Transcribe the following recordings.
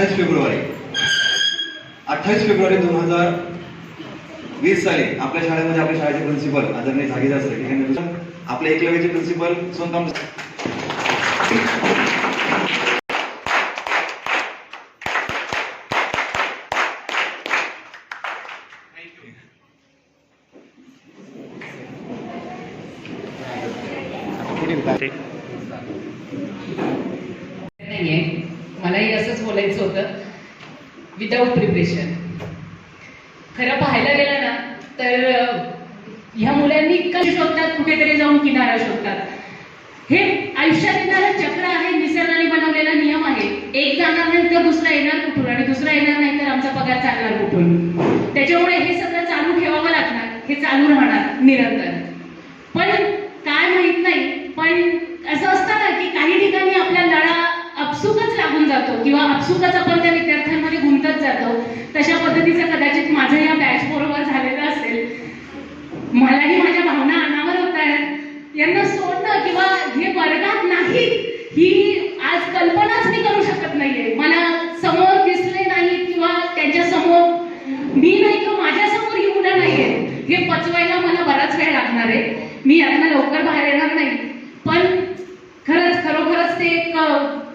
28 February 2020 साली आपल्या शाळेमध्ये आपल्या शाळेचे प्रिन्सिपल आदरणीय जागीदार सर ठिकाणी आपल्या एकलव्याचे प्रिन्सिपल सोनकाम मलाही असंच बोलायचं होतं. विदाउट प्रिपरेशन खरं पाहायला गेलं ना तर ह्या मुलांनी इतकं शोधतात, कुठेतरी जाऊन किनारा शोधतात. हे आयुष्यात येणारं चक्र आहे, निसर्गाने बनवलेला नियम आहे. एक जाणार नाही तर दुसरा येणार कुठून, आणि दुसरा येणार नाही तर आमचा पगार चालणार कुठून. त्याच्यामुळे हे सगळं चालू ठेवावं लागणार, हे चालू राहणार निरंतर. पण काय माहित नाही, पण असं असतं ना की काही ठिकाणी आपला लढा अपसुकच लागून जातो किंवा अपसुकच आपण त्या विद्यार्थ्यांमध्ये गुंतत जातो. तशा पद्धतीचं कदाचित माझं या बॅच बरोबर झालेलं असेल. मलाही माझ्या भावना अनावर होत आहेत. यांना सोडणं किंवा हे वर्गात नाही ही आज कल्पनाच मी करू शकत नाहीये. मला समोर दिसले नाही किंवा त्यांच्या समोर मी नाही किंवा माझ्या समोर ही मुलं नाहीये, हे पचवायला मला बराच वेळ लागणार आहे. मी यातनं लवकर बाहेर येणार नाही. पण खरोखरच ते एक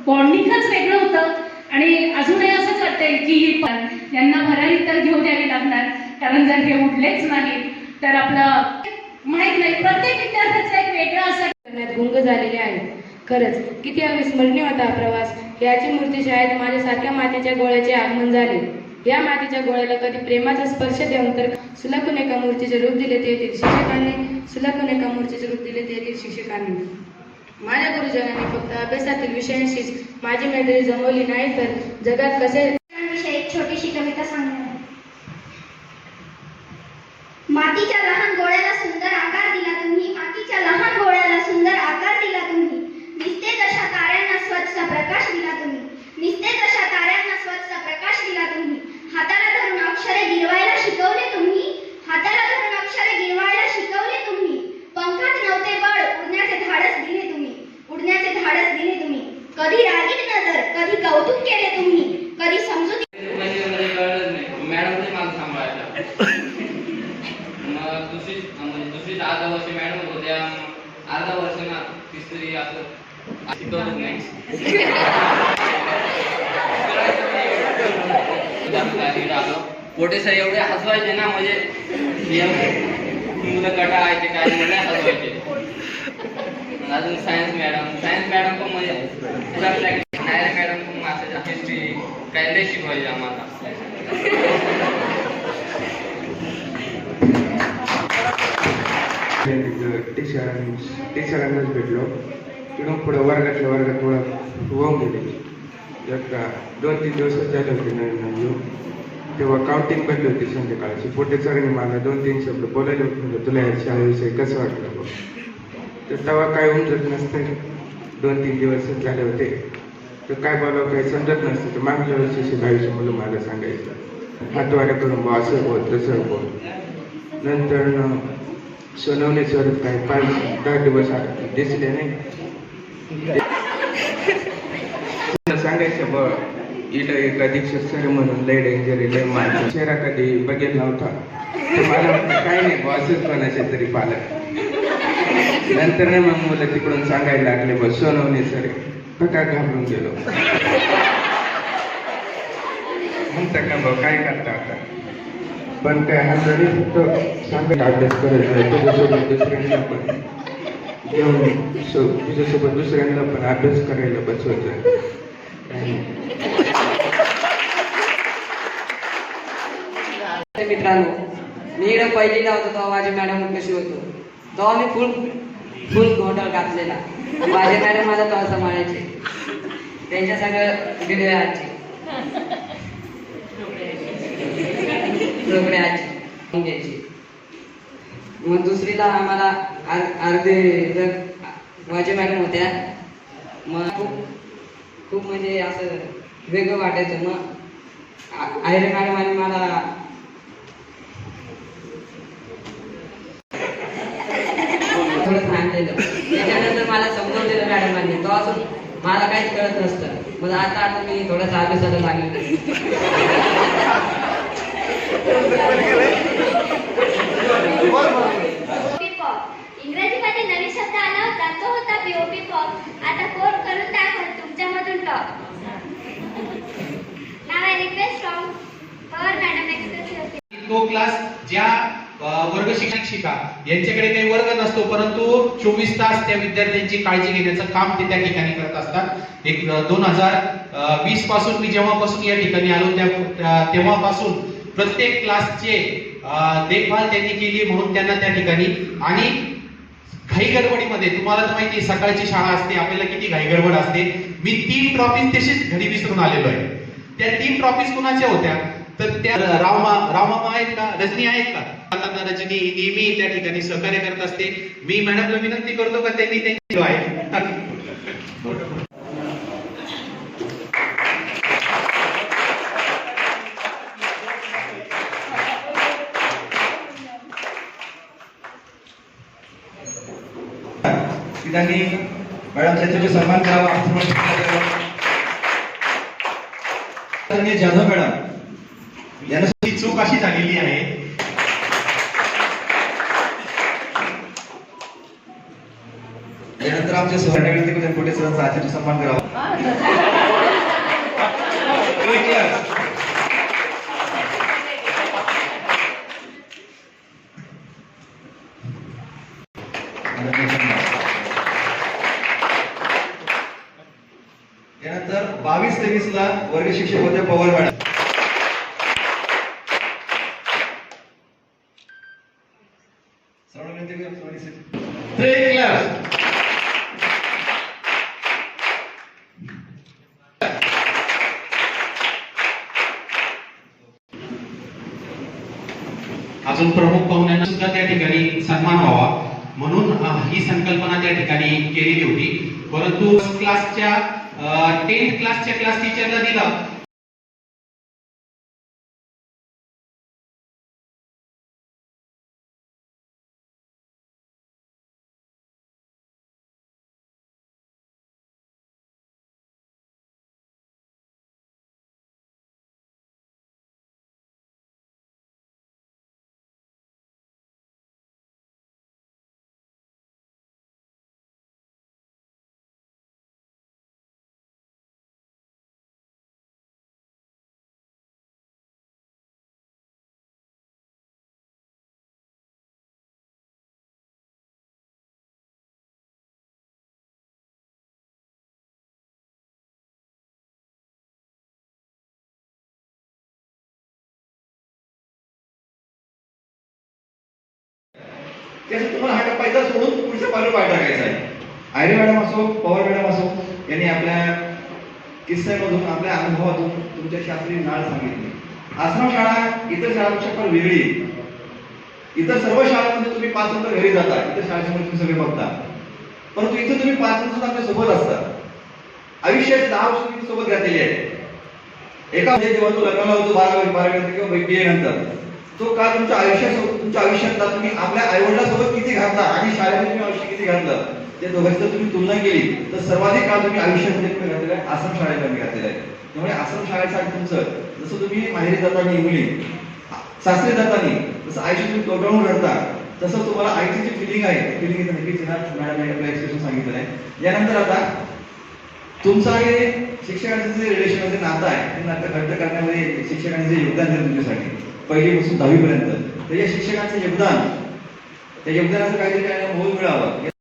बॉन्डिंगच वेगळं होतं. आणि अजूनही असंच वाटतंय की यांना भरारी तर घेऊ द्यावी लागणार, कारण जर हे उठलेच नाही तर आपलं माहित नाही, प्रत्येक विद्यार्थ्याचा एक वेगळा असा गुंग झालेले आहे. खरंच किती अविस्मरणीय होता प्रवास. याची मूर्ती शाळेत माझ्यासारख्या मातीच्या गोळ्याचे आगमन झाले. या मातीच्या गोळ्याला कधी प्रेमाचा स्पर्श देऊन तर सुलाखून एका मूर्तीचे रूप दिले ते येथील शिक्षकांनी. माझ्या गुरुजनांनी फक्त अभ्यासातील विषयांशीच माझी मैत्री जमवली नाही तर जगात कसे विषयी एक छोटीशी कविता सांगणार. मातीच्या लहान गोळ्याला सुंदर आकार दिला तुम्ही, मातीच्या लहान गोळ्याला सुंदर आकार दिला तुम्ही. निस्तेज अशा ताऱ्यांना स्वच्छ प्रकाश दिला तुम्ही, निस्तेज अशा ताऱ्यांना स्वच्छ प्रकाश दिला तुम्ही. हाताला धरून अक्षरे गिरवायला शिकवले तुम्ही, हाताला धरून अक्षरे गिरवायला शिकवले तुम्ही. पंखात नव्हते बळ, उडण्याचे धाडस दिले तुम्ही, उडण्याचे धाडस दिले तुम्ही. कधी रागीट नजर, कधी कौतुक केले तुम्ही, कधी समजूत मॅडमने मला सांभाळायला. मग दुसरी अर्धा वर्ष मॅडम होत्या, अर्धा वर्ष ना तिसरी असं शिकवत नाही. पोटे सर एवढे हसवायचे ना, म्हणजे मुलं कटाळायचे काय म्हणजे हसवायचे. अजून सायन्स मॅडम पण म्हणजे पुरा प्रॅक्टिस. नायर मॅडम पण माझ्या हिस्ट्री काय लय शिकवायचे आम्हाला. टीचरांनाच भेटलो. तिथून पुढे वर्गातल्या वर्गात ओळख होऊन गेली. एकदा 2-3 दिवसच झाले होते नवीन येऊन. तेव्हा काउंटिंग बनली होती संध्याकाळची. पोटे सरांनी मला 2-3 शब्द बोलायला होते, तुला या शाळेविषयी कसं वाटलं बघ. तर तेव्हा काय उमजत नसतं, 2-3 दिवसच झाले होते. तर काय बोलावं काही समजत नसतं. तर मागच्या वर्षी शिकायची मुलं मला सांगायचं, हातवारे करून बा असं बोल तसं बोल. नंतर सोनवणे सर काय 5-10 दिवस दिसले नाही. सांगायचं बघ इथं एक अधीक्षक सर म्हणून लय डेंजर लय मारतो. चेहरा कधी बघेल नव्हता. तर मला काही नाही बॉसच कोणाचे तरी पालक. नंतर नाही मग मुलं तिकडून सांगायला लागले बस सोनवणे सर, काय घाबरून गेलो. म्हणता का भाऊ काय करता आता. पण काय हा जरी फक्त सांगायला अभ्यास करायचा, तुझ्यासोबत दुसऱ्यांना पण घेऊन तुझ्यासोबत दुसऱ्यांना पण अभ्यास करायला बसवायचं. मित्रांनो, मी इकडं पहिलीला होतो तेव्हा माझी मॅडम कशी होतो, तेव्हा मी फुल घोटाळ घातलेला. माझे मॅडम मला तेव्हा सांभाळायचे, त्यांच्या सगळं व्हिडिओ आजचे रोकडे आजची घ्यायची. मग दुसरीला आम्हाला अर्धे माझ्या मॅडम होत्या. मग खूप म्हणजे असं वेगळं वाटायचं. मग आयरे मॅडम आणि मला थोडं सांगितलेलं, त्याच्यानंतर मला समजवलेलं मॅडमांनी. तो अजून मला काहीच कळत नसतं. मग आता मी थोडासा अभ्यासाला लागेल. POP pop. इंग्रजीमध्ये नवीन शब्द आला होता तो होता पीओपी पॉप. आता कोण करून दाखल तुमच्यामधून टॉप. नाव I request from Pawar madam express. तो क्लास ज्या वर्ग शिक्षिका यांच्याकडे काही वर्ग नसतो, परंतु 24 तास त्या विद्यार्थ्यांची काळजी घेण्याचं काम ते त्या ठिकाणी करत असतात. 2020 पासून मी जेव्हापासून या ठिकाणी आलो तेव्हापासून प्रत्येक क्लासचे देखभाल त्यांनी केली, म्हणून त्यांना त्या ठिकाणी. आणि घाई गडबडीमध्ये तुम्हाला तर माहिती आहे, सकाळची शाळा असते, आपल्याला किती घाई गडबड असते. मी 3 ट्रॉफीज तशीच घरी विसरून आलेलो आहे. त्या 3 ट्रॉफीज कुणाच्या होत्या तर त्या रावमामा आहेत का, रजनी आहेत का. आता रजनी नेहमी त्या ठिकाणी सहकार्य करत असते. मी मॅडमला विनंती करतो का त्यांनी त्यांची आहे. त्यांनी मॅडम सन्मान करावा. जाधव मॅडम यांना चूक अशी झालेली आहे. त्यानंतर आमच्या सहकार्य कोटे सरांचा आचार्य सन्मान करावा. त्यानंतर 22-23 ला वर्ग शिक्षक होते पवार मॅडम. अजून प्रमुख पाहुण्यांना सुद्धा त्या ठिकाणी सन्मान व्हावा म्हणून ही संकल्पना त्या ठिकाणी केलेली होती. परंतु क्लासच्या 10th क्लासच्या क्लास टीचरला दिला. त्याचं तुम्हाला हा टप्पा सोडून पुढच्या पायरीवर पाय टाकायचा आहे. आयरे मॅडम असो, पवार मॅडम असो, यांनी आपल्या किस्स्यामधून, आपल्या अनुभवातून तुमच्या शास्त्रीय नाळ सांगितली. आश्रम शाळा इतर शाळांपेक्षा फार वेगळी. इतर सर्व शाळांमध्ये तुम्ही 5 नंतर घरी जाता, इतर शाळेमध्ये तुम्ही सगळे बघता, परंतु इथे तुम्ही 5 नंतर आपल्या सोबत असता. आयुष्यात 10 वर्ष तुम्ही सोबत घातलेली आहे. एका जेव्हा तो लग्नाला होतो 12वी नंतर किंवा BA नंतर, तो काळ तुमच्या आयुष्यात तुम्ही आपल्या आईवडिलांसोबत किती घातला आणि शाळेमध्ये तुम्ही आयुष्य किती घातलं, त्या दोघांची जर तुम्ही तुलना केली तर सर्वाधिक काळ तुम्ही आयुष्यामध्ये तुम्ही घातलेला आहे आश्रम शाळेमध्ये घातलेला आहे. त्यामुळे आश्रम शाळेसाठी तुमचं, जसं तुम्ही माहेरी जाताना मुली, सासरी जाताना जसं आईशी तुम्ही तोडवून रडता, तसं तुम्हाला आईची जी फिलिंग आहे, फिलिंग इथं नक्कीच येणार. मॅडम आपलं एक्सप्रेशन सांगितलं आहे. यानंतर आता तुमचं हे शिक्षकांचं जे रिलेशनमध्ये नातं आहे, ते नातं घट्ट करण्यामध्ये शिक्षकांचे योगदान दिलं तुमच्यासाठी 1ली पासून 10वी पर्यंत. तर या शिक्षकांचं योगदान, त्या योगदानाचं काहीतरी मोल मिळावं